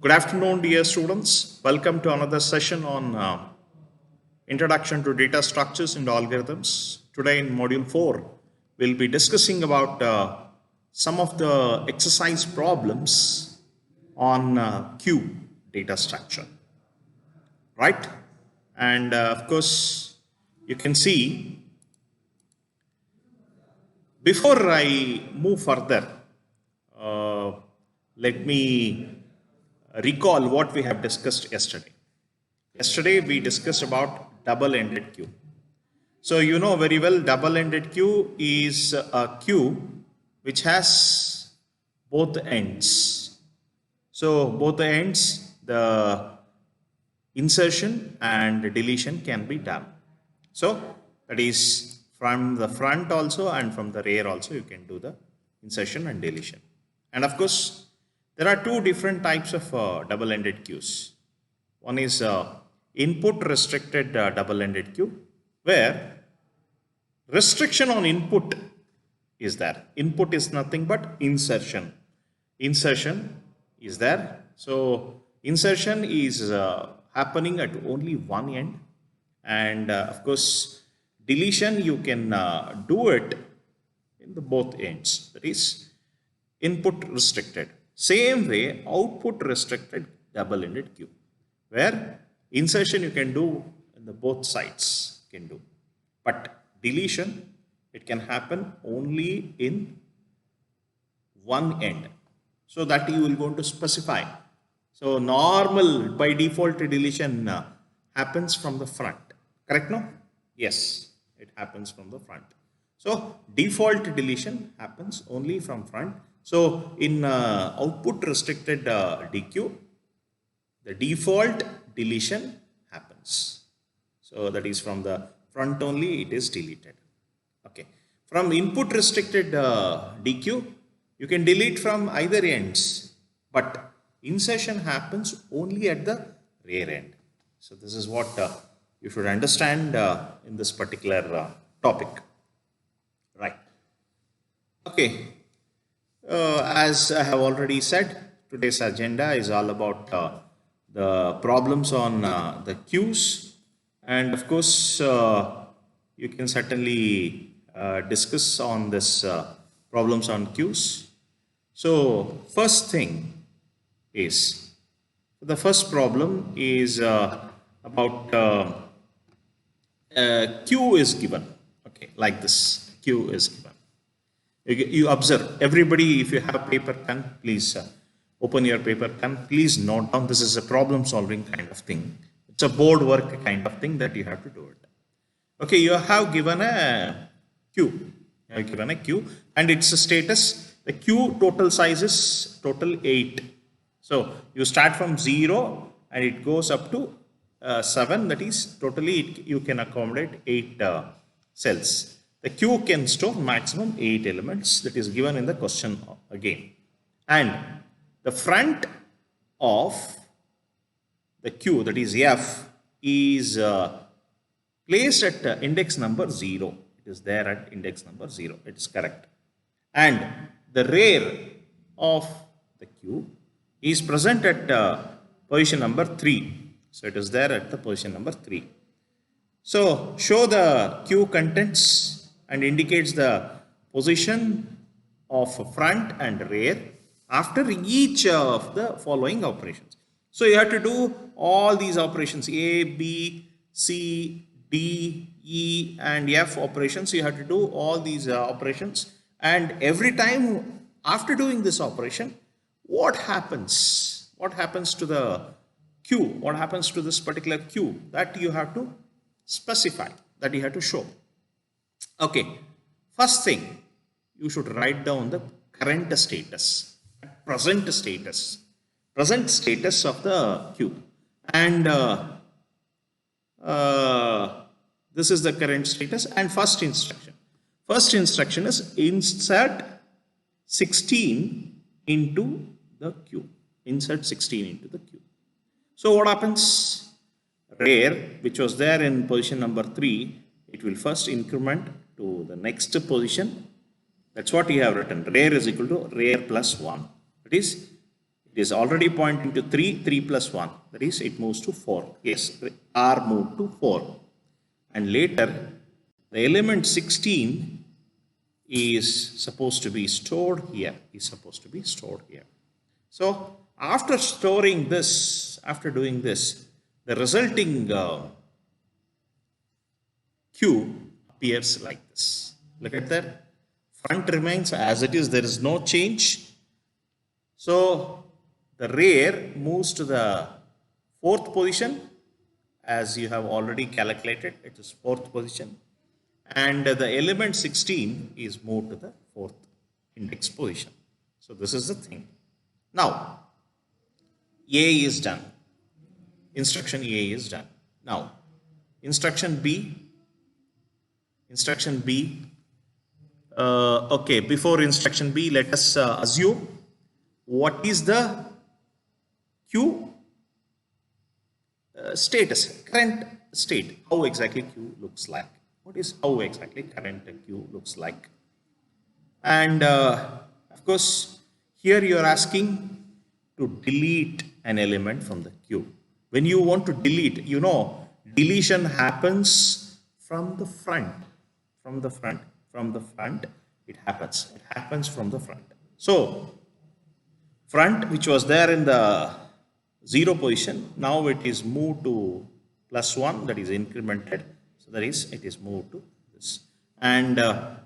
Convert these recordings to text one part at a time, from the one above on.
Good afternoon, dear students. Welcome to another session on Introduction to Data Structures and Algorithms. Today in Module 4, we'll be discussing about some of the exercise problems on Q data structure, right? And of course, you can see, before I move further, let me recall what we have discussed yesterday. Yesterday, we discussed about double-ended queue. So you know very well, double-ended queue is a queue which has both ends. So both the ends, the insertion and deletion can be done. So that is from the front also and from the rear also you can do the insertion and deletion. And of course, there are two different types of double-ended queues. One is input restricted double-ended queue, where restriction on input is there. Input is nothing but insertion. Insertion is there. So insertion is happening at only one end, and of course deletion you can do it in the both ends. That is input restricted. Same way, output restricted double-ended queue, where insertion you can do in the both sides can do, but deletion it can happen only in one end. So that you will going to specify. So normal by default deletion happens from the front. Correct? No? Yes, it happens from the front. So default deletion happens only from front. So in output restricted DQ, the default deletion happens. So that is from the front only it is deleted. Okay. From input restricted DQ, you can delete from either ends, but insertion happens only at the rear end. So this is what you should understand in this particular topic. Right. Okay. As I have already said, today's agenda is all about the problems on the queues, and of course you can certainly discuss on this problems on queues. So first thing is, the first problem is about queue is given. Okay, like this, queue is given. You observe, everybody, if you have paper pen, please open your paper pen, please note down. This is a problem solving kind of thing. It's a board work kind of thing that you have to do it. Okay, you have given a queue. You have given a queue and its status, the queue total size is total 8. So you start from 0 and it goes up to 7, that is totally you can accommodate 8 cells. The queue can store maximum 8 elements, that is given in the question again. And the front of the queue, that is F, is placed at index number 0. It is there at index number 0. It is correct. And the rear of the queue is present at position number 3. So it is there at the position number 3. So show the queue contents and indicates the position of front and rear after each of the following operations. So you have to do all these operations, A, B, C, D, E and F operations. You have to do all these operations, and every time after doing this operation, what happens? What happens to the queue? What happens to this particular queue? That you have to specify, that you have to show. Okay, first thing, you should write down the current status, present status of the queue. And this is the current status and first instruction. First instruction is insert 16 into the queue. Insert 16 into the queue. So what happens? Rear, which was there in position number 3, it will first increment to the next position. That's what you have written. Rear is equal to rear plus 1. It It is already pointing to 3, 3 plus 1. That is, it moves to 4. Yes, R moved to 4. And later, the element 16 is supposed to be stored here. So, after storing this, after doing this, the resulting Q appears like this. Look at that. Front remains as it is. There is no change. So, the rear moves to the 4th position, as you have already calculated. It is 4th position. And the element 16 is moved to the 4th index position. So, this is the thing. Now, A is done. Instruction A is done. Now, instruction B. Okay, before instruction B, let us assume what is the Q status, current state, how exactly Q looks like. How exactly current Q looks like. And of course, here you are asking to delete an element from the Q. When you want to delete, deletion happens from the front. It happens from the front. So, front, which was there in the 0 position, now it is moved to plus 1, that is incremented. So, that is, it is moved to this. And the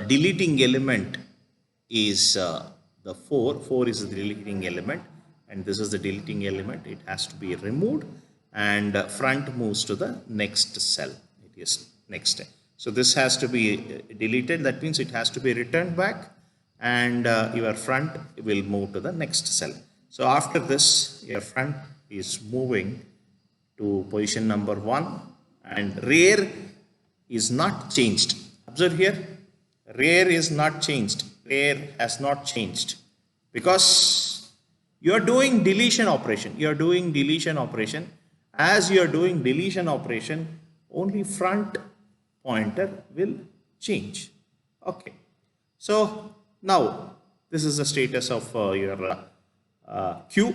deleting element is the 4. 4 is the deleting element, and this is the deleting element. It has to be removed, and front moves to the next cell. It is next. So, this has to be deleted. That means it has to be returned back, and your front will move to the next cell. So, after this, your front is moving to position number 1, and rear is not changed. Observe here, rear is not changed. Rear has not changed because you are doing deletion operation. As you are doing deletion operation, only front pointer will change. Okay. So, now this is the status of your Q.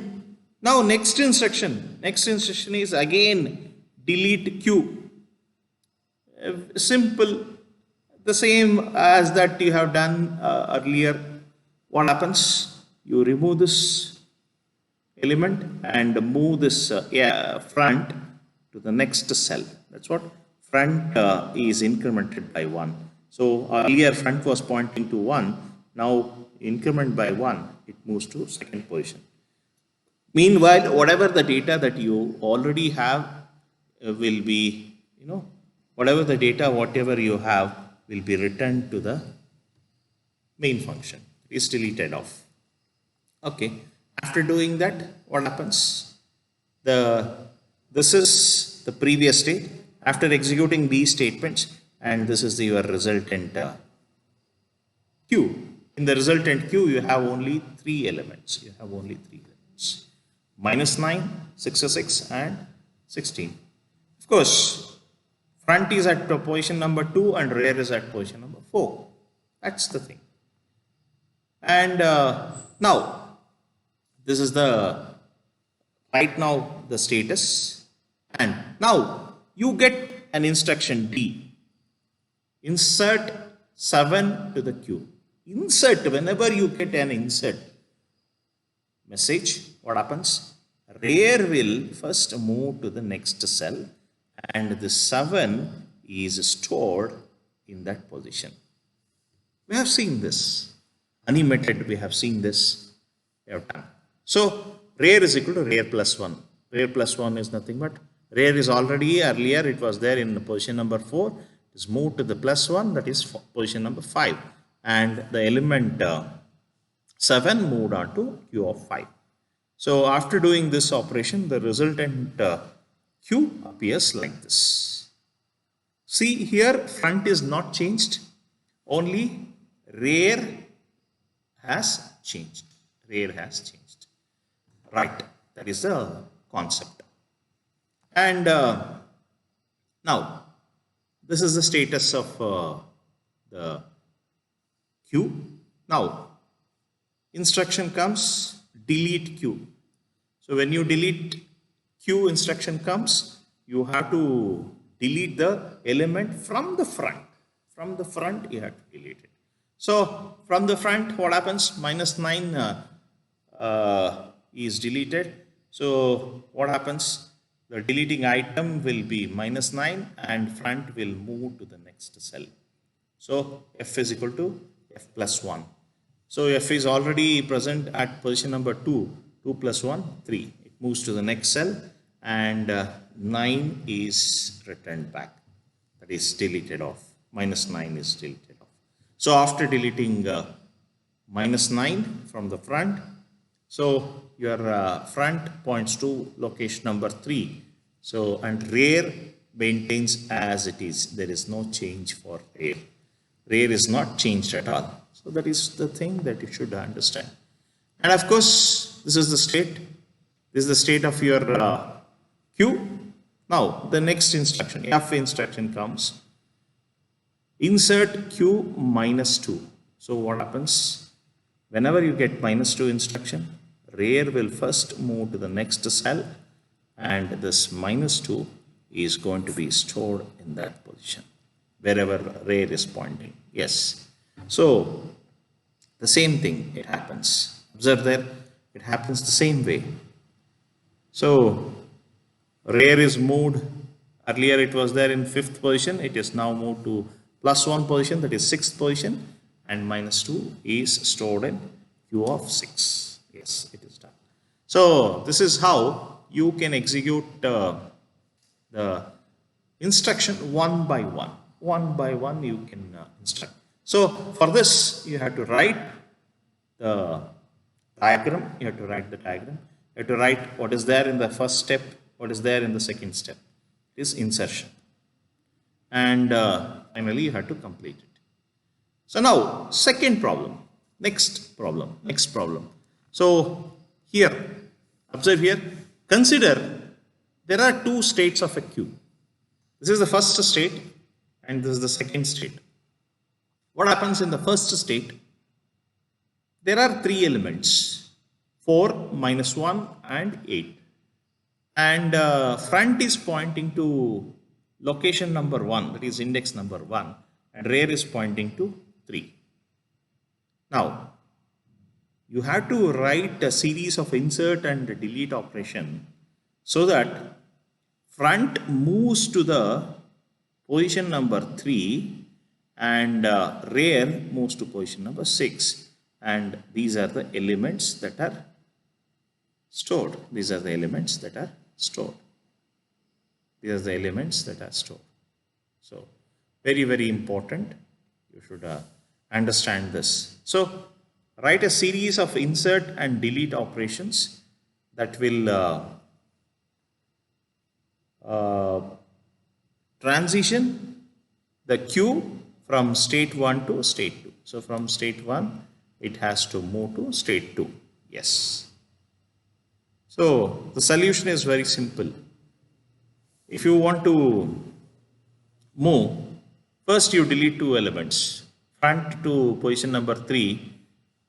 Now, next instruction is again delete Q. Simple, the same as that you have done earlier. What happens? You remove this element and move this front to the next cell. That's what front is incremented by 1. So, earlier front was pointing to 1. Now, increment by 1, it moves to 2nd position. Meanwhile, whatever the data that you already have will be, whatever you have will be returned to the main function. It is deleted off. Okay. After doing that, what happens? This is the previous state. After executing these statements, and this is your resultant Q. In the resultant Q, you have only 3 elements. -9, 66, and 16. Of course, front is at position number 2 and rear is at position number 4. That's the thing. And now, this is right now the status. And now, you get an instruction D. Insert 7 to the Q. Whenever you get an insert message, what happens? Rear will first move to the next cell, and the 7 is stored in that position. We have seen this. Animated, we have seen this. We have done. So, rear is equal to rear plus 1. Rear plus 1 is nothing but rear is already earlier, it was there in the position number 4. It is moved to the plus 1, that is position number 5. And the element 7 moved on to Q of 5. So, after doing this operation, the resultant Q appears like this. See here, front is not changed, only rear has changed. Right, that is the concept. And now, this is the status of the Q. Now, instruction comes delete Q. So when you delete Q instruction comes, you have to delete the element from the front. From the front you have to delete it. So from the front what happens? Minus 9 is deleted. So what happens? The deleting item will be minus 9 and front will move to the next cell. So F is equal to F plus 1. So F is already present at position number 2. 2 plus 1, 3. It moves to the next cell and 9 is returned back. That is deleted off. Minus 9 is deleted off. So after deleting minus 9 from the front, so your front points to location number 3. So and rear maintains as it is. There is no change for rear. Rear is not changed at all. So that is the thing that you should understand. And of course, this is the state. This is the state of your Q. Now the next instruction, F instruction comes. Insert Q minus 2. So what happens? Whenever you get minus 2 instruction, rear will first move to the next cell and this minus 2 is going to be stored in that position wherever rear is pointing. Yes. So the same thing it happens. Observe there, it happens the same way. So rear is moved. Earlier it was there in 5th position. It is now moved to plus 1 position, that is 6th position, and minus 2 is stored in Q of 6. Yes, it is done. So this is how you can execute the instruction one by one. One by one you can instruct. So for this you have to write the diagram. You have to write the diagram. You have to write what is there in the first step, what is there in the second step. It is insertion. And finally you have to complete it. So now second problem, next problem. So here, observe here, consider there are two states of a Q. This is the first state and this is the second state. What happens in the first state? There are three elements, 4, minus 1 and 8. And front is pointing to location number 1, that is index number 1, and rear is pointing to 3. Now, you have to write a series of insert and delete operation so that front moves to the position number 3 and rear moves to position number 6, and these are the elements that are stored. These are the elements that are stored. These are the elements that are stored. So very, very important. You should understand this. So write a series of insert and delete operations that will transition the Q from state 1 to state 2. So from state 1, it has to move to state 2. Yes. So the solution is very simple. If you want to move, first you delete two elements. Front to position number 3,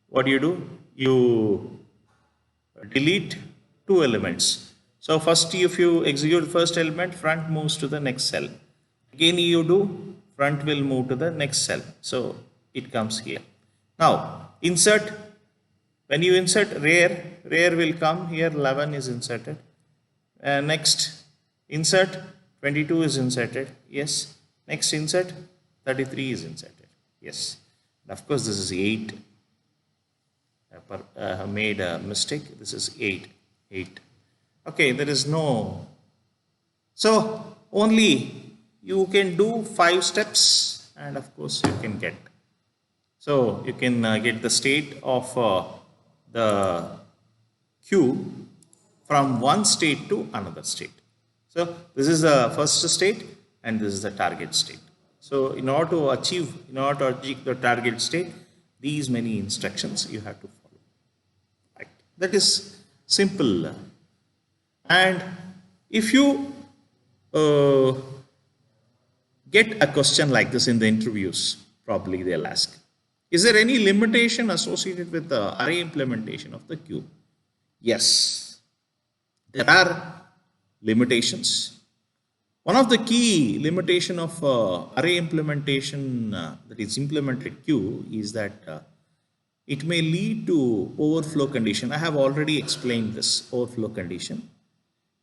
what do? You delete two elements. So first if you execute first element, front moves to the next cell. Again you do, front will move to the next cell. So it comes here. Now insert, when you insert rear will come here, 11 is inserted. Next insert, 22 is inserted. Yes. Next insert, 33 is inserted. Yes. And of course this is 8. I have made a mistake. This is 8. Okay, there is no. So only you can do 5 steps and of course you can get. So you can get the state of the Q from one state to another state. So this is the first state and this is the target state. So in order to achieve the target state, these many instructions you have to follow. Right. That is simple. And if you get a question like this in the interviews, probably they'll ask, Is there any limitation associated with the array implementation of the queue? Yes, there are limitations. One of the key limitation of array implementation that is implemented queue is that it may lead to overflow condition. I have already explained this overflow condition.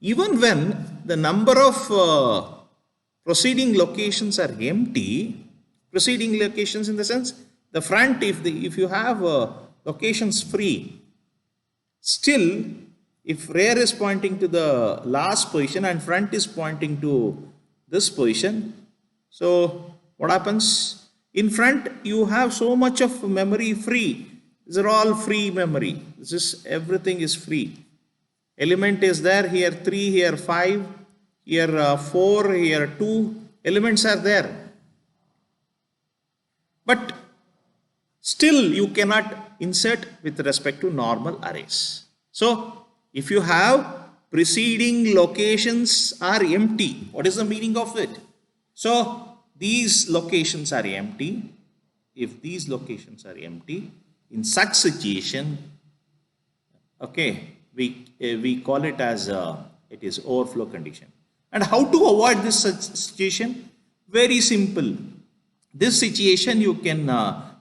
Even when the number of proceeding locations are empty, proceeding locations in the sense the front, if you have locations free, still if rear is pointing to the last position and front is pointing to this position, so what happens? In front you have so much of memory free. These are all free memory. This is everything is free. Element is there, here 3, here 5, here 4, here 2. Elements are there. But still you cannot insert with respect to normal arrays. So if you have preceding locations are empty, what is the meaning of it? So these locations are empty. If these locations are empty, in such situation, okay, we call it as it is overflow condition. And how to avoid this such situation? Very simple. This situation you can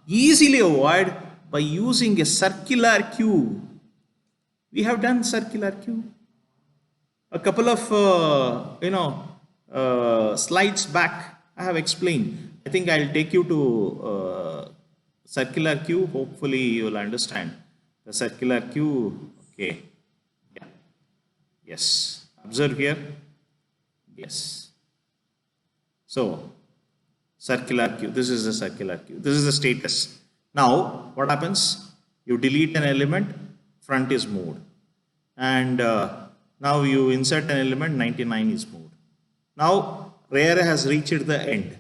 easily avoid by using a circular queue. We have done circular queue. A couple of slides back I have explained. I think I'll take you to circular queue. Hopefully you will understand the circular queue. Okay. Yeah. Yes. Observe here. Yes. So circular queue. This is the circular queue. This is the status. Now what happens? You delete an element, front is moved, and now you insert an element, 99 is moved. Now rear has reached the end.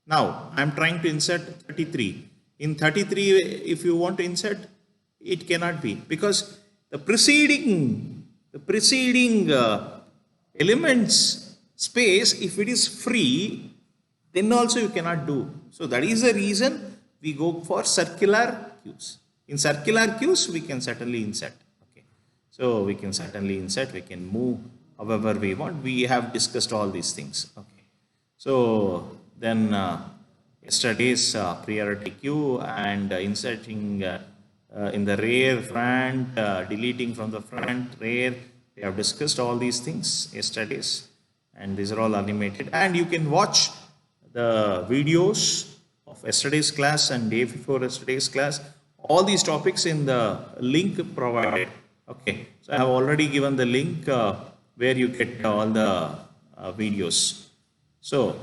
Now I am trying to insert 33. In 33, if you want to insert, it cannot be, because the preceding elements space, if it is free, then also you cannot do. So that is the reason we go for circular queues. In circular queues, we can certainly insert. Okay, so we can certainly insert. We can move however we want. We have discussed all these things. Okay, so then yesterday's priority queue and inserting in the rear, front, deleting from the front, rear. We have discussed all these things yesterday's, and these are all animated. And you can watch the videos of yesterday's class and day before yesterday's class, all these topics in the link provided. Okay, so I have already given the link where you get all the videos. So,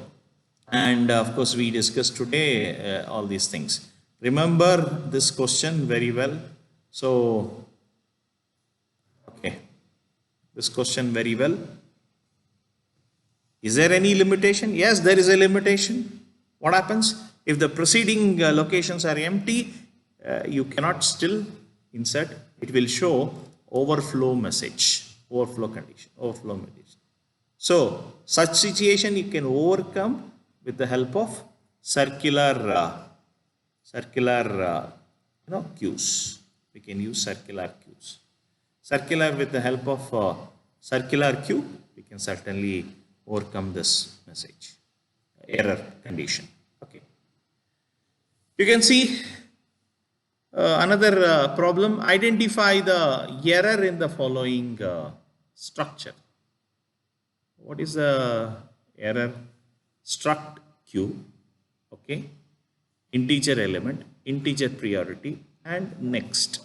and of course we discussed today all these things. Remember this question very well. So, okay, this question very well. Is there any limitation? Yes, there is a limitation. What happens? If the preceding locations are empty, you cannot still insert. It will show overflow message, overflow condition, overflow message. So such situation you can overcome with the help of circular queues. We can use circular queues. Circular, with the help of circular queue, we can certainly overcome this message error condition. Okay, you can see another problem. Identify the error in the following structure. What is the error? Struct queue, okay, integer element, integer priority, and next.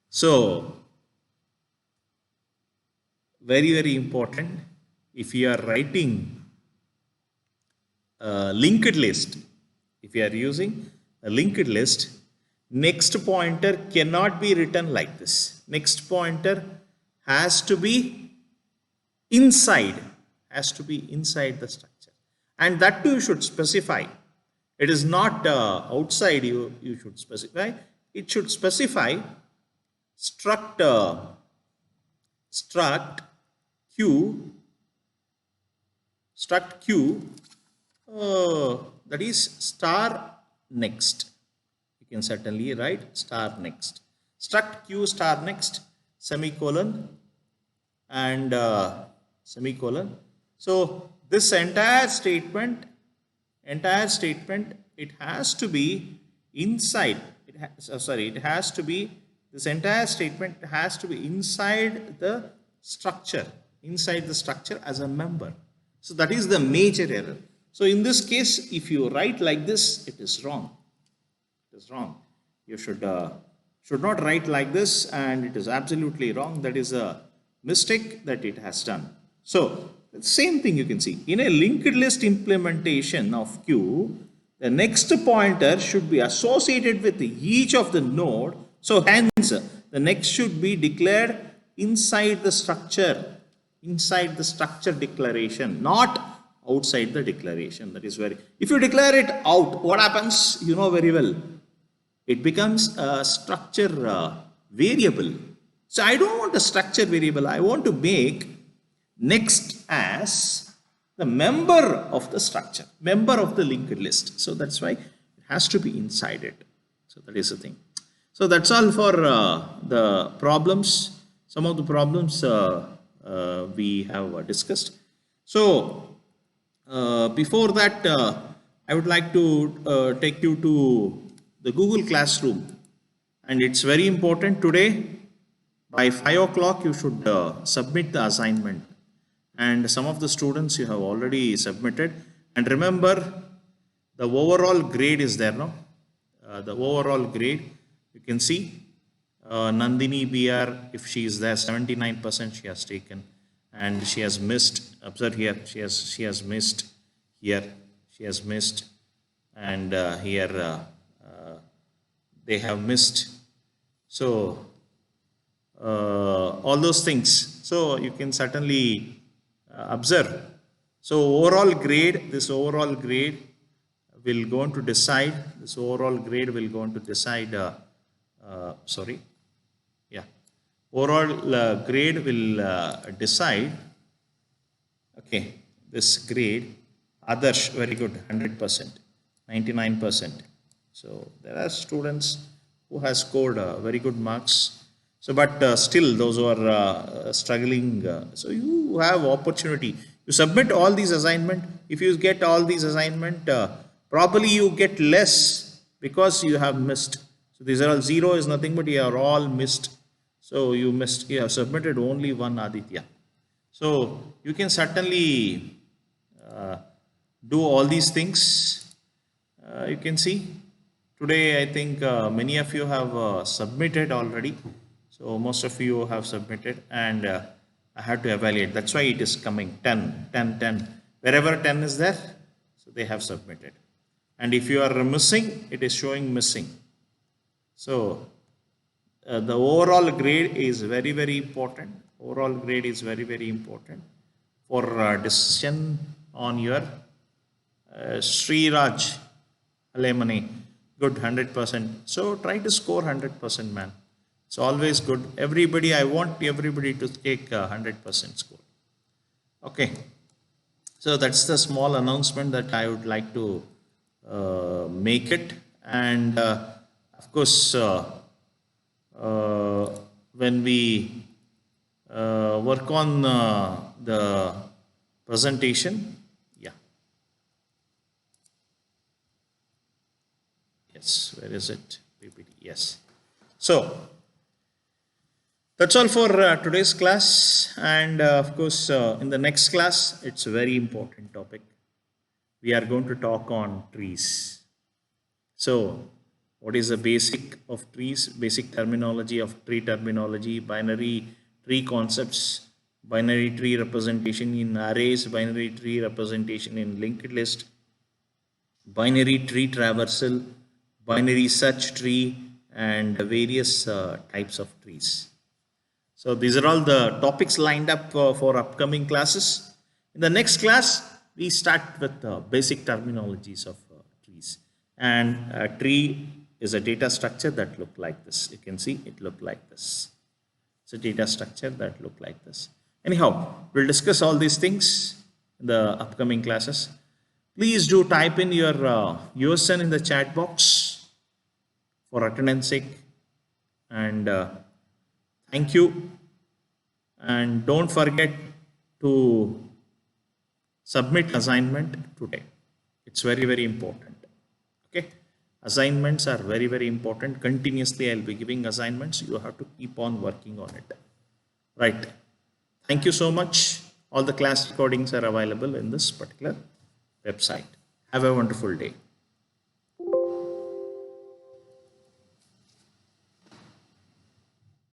So very important. If you are writing a linked list, if you are using a linked list, next pointer cannot be written like this. Next pointer has to be inside the structure, and that too you should specify. It is not outside. You should specify. It should specify struct queue that is star next. You can certainly write star next. Struct Q star next, semicolon, and semicolon. So this entire statement, it has to be inside. It has to be, this entire statement has to be inside the structure, as a member. So that is the major error. So in this case, if you write like this, it is wrong. It is wrong. You should not write like this, and it is absolutely wrong. That is a mistake that it has done. So same thing you can see in a linked list implementation of Q. The next pointer should be associated with each of the node. So hence the next should be declared inside the structure declaration, not outside the declaration. That is very, if you declare it out, what happens? You know very well. It becomes a structure variable. So I don't want a structure variable. I want to make next as the member of the structure, member of the linked list. So that's why it has to be inside it. So that is the thing. So that's all for the problems. Some of the problems we have discussed. So before that, I would like to take you to the Google Classroom, and it's very important today. By 5 o'clock, you should submit the assignment. And some of the students you have already submitted. And remember, the overall grade is there now. The overall grade, you can see Nandini BR, if she is there, 79% she has taken, and she has missed. Observe here, she has missed here, she has missed, and here they have missed. So all those things. So you can certainly observe. So overall grade, this overall grade will go on to decide. This overall grade will go on to decide. Overall grade will decide. Okay, this grade. Adarsh, very good, 100%, 99%. So there are students who has scored very good marks. So, but still those who are struggling, so you have opportunity. You submit all these assignment. If you get all these assignment, probably you get less because you have missed. So these are all, zero is nothing but you are all missed. So you missed, you have submitted only one, Aditya. So you can certainly do all these things. You can see today, I think many of you have submitted already. So most of you have submitted, and I have to evaluate. That's why it is coming 10, 10, 10. Wherever 10 is there, so they have submitted. And if you are missing, it is showing missing. So the overall grade is very, very important. Overall grade is very, very important for decision on your Sriraj Alemani. Good, 100%. So try to score 100%, man. It's always good. Everybody, I want everybody to take 100% score. Okay. So that's the small announcement that I would like to make it. And of course, when we work on the presentation, yeah. Yes, where is it? PPT. Yes. So that's all for today's class, and of course in the next class it's a very important topic. We are going to talk on trees. So what is the basic of trees, basic terminology of tree terminology, binary tree concepts, binary tree representation in arrays, binary tree representation in linked list, binary tree traversal, binary search tree, and various types of trees. So these are all the topics lined up for upcoming classes. In the next class, we start with basic terminologies of trees. And a tree is a data structure that look like this. You can see it look like this. It's a data structure that look like this. Anyhow, we'll discuss all these things in the upcoming classes. Please do type in your USN in the chat box. for attendance sake. And thank you. And don't forget to submit assignment today. It's very, very important. Okay. Assignments are very, very important. Continuously, I'll be giving assignments. You have to keep on working on it. Right. Thank you so much. All the class recordings are available in this particular website. Have a wonderful day.